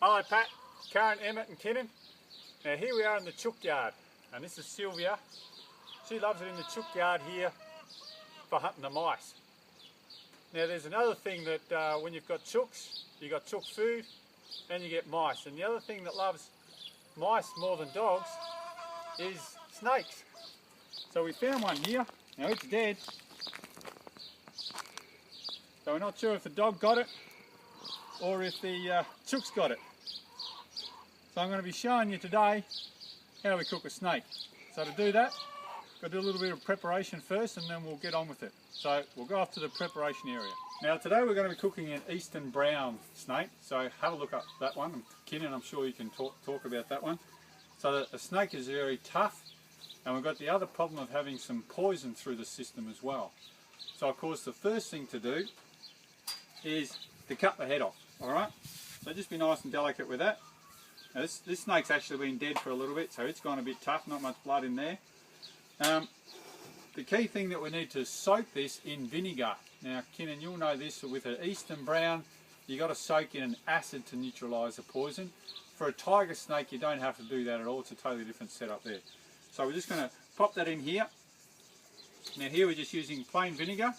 Hello Pat, Karen, Emmett and Kenan. Now here we are in the chook yard, and this is Sylvia. She loves it in the chook yard here for hunting the mice. Now there's another thing that when you've got chooks, you've got chook food and you get mice. And the other thing that loves mice more than dogs is snakes. So we found one here. Now it's dead. So we're not sure if the dog got it or if the chooks got it. So I'm going to be showing you today how we cook a snake. So to do that, got to do a little bit of preparation first and then we'll get on with it. So we'll go off to the preparation area. Now today we're going to be cooking an Eastern brown snake. So have a look up that one. Kenan, I'm sure you can talk about that one. So the snake is very tough, and we've got the other problem of having some poison through the system as well. So of course the first thing to do is to cut the head off. Alright, so just be nice and delicate with that. Now this snake's actually been dead for a little bit, so it's gone a bit tough, not much blood in there. The key thing that we need to soak this in vinegar. Now Kenan, you'll know this, with an Eastern brown you've got to soak in an acid to neutralise the poison. For a tiger snake you don't have to do that at all, it's a totally different setup there. So we're just going to pop that in here. Now here we're just using plain vinegar.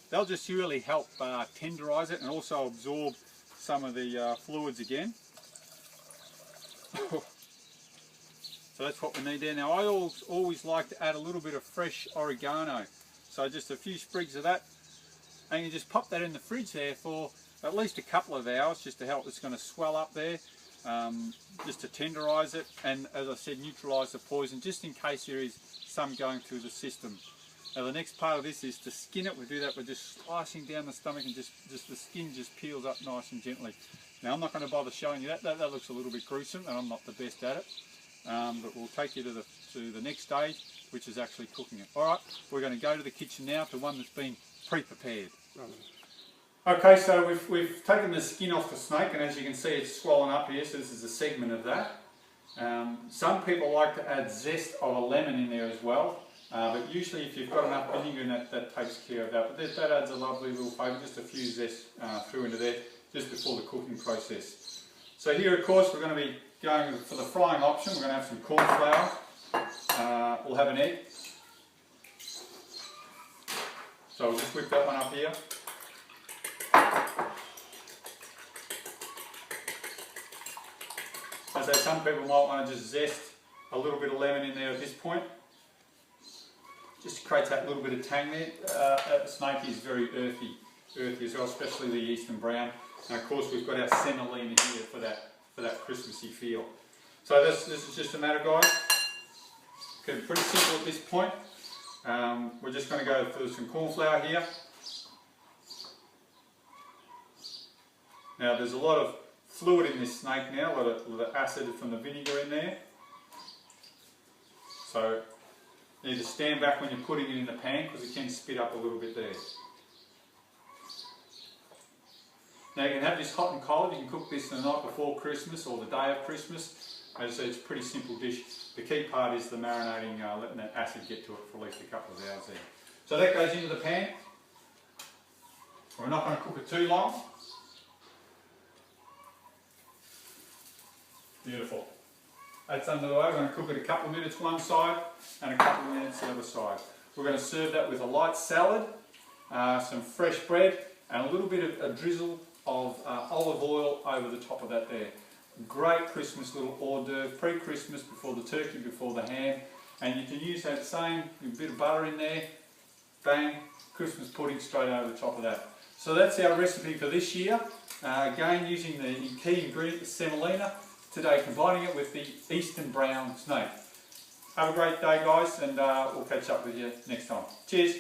They'll just really help tenderise it and also absorb some of the fluids again. So that's what we need there. Now I always like to add a little bit of fresh oregano. So just a few sprigs of that, and you just pop that in the fridge there for at least a couple of hours just to help. It's going to swell up there, just to tenderise it, and as I said, neutralise the poison just in case there is some going through the system. Now the next part of this is to skin it. We do that by just slicing down the stomach, and just the skin just peels up nice and gently. Now I'm not going to bother showing you that. That looks a little bit gruesome and I'm not the best at it. But we'll take you to the next stage, which is actually cooking it. Alright, we're going to go to the kitchen now, to one that's been pre-prepared. Okay, so we've taken the skin off the snake, and as you can see it's swollen up here, so this is a segment of that. Some people like to add zest of a lemon in there as well. But usually if you've got enough vinegar in that takes care of that. But that adds a lovely little flavour, just a few zest through into there just before the cooking process. So here of course we're going to be going for the frying option. We're going to have some corn flour. We'll have an egg. So we'll just whip that one up here. As I say, some people might want to just zest a little bit of lemon in there at this point, just to create that little bit of tang there. The snake is very earthy as well, especially the Eastern brown. And of course we've got our semolina here for that Christmassy feel. So this is just a matter, guys. Okay, pretty simple at this point. We're just going to go through some corn flour here. Now there's a lot of fluid in this snake now, a lot of acid from the vinegar in there. So you need to stand back when you're putting it in the pan, because it can spit up a little bit there. Now you can have this hot and cold. You can cook this the night before Christmas or the day of Christmas. As I said, it's a pretty simple dish. The key part is the marinating, letting that acid get to it for at least a couple of hours there. So that goes into the pan. We're not going to cook it too long. Beautiful. That's underway. We're going to cook it a couple of minutes one side and a couple of minutes the other side. We're going to serve that with a light salad, some fresh bread, and a little bit of a drizzle of olive oil over the top of that there. Great Christmas little hors d'oeuvre, pre-Christmas, before the turkey, before the ham. And you can use that same bit of butter in there, bang, Christmas pudding straight over the top of that. So that's our recipe for this year. Again, using the key ingredient, the semolina. Today combining it with the Eastern brown snake. Have a great day guys, and we'll catch up with you next time. Cheers!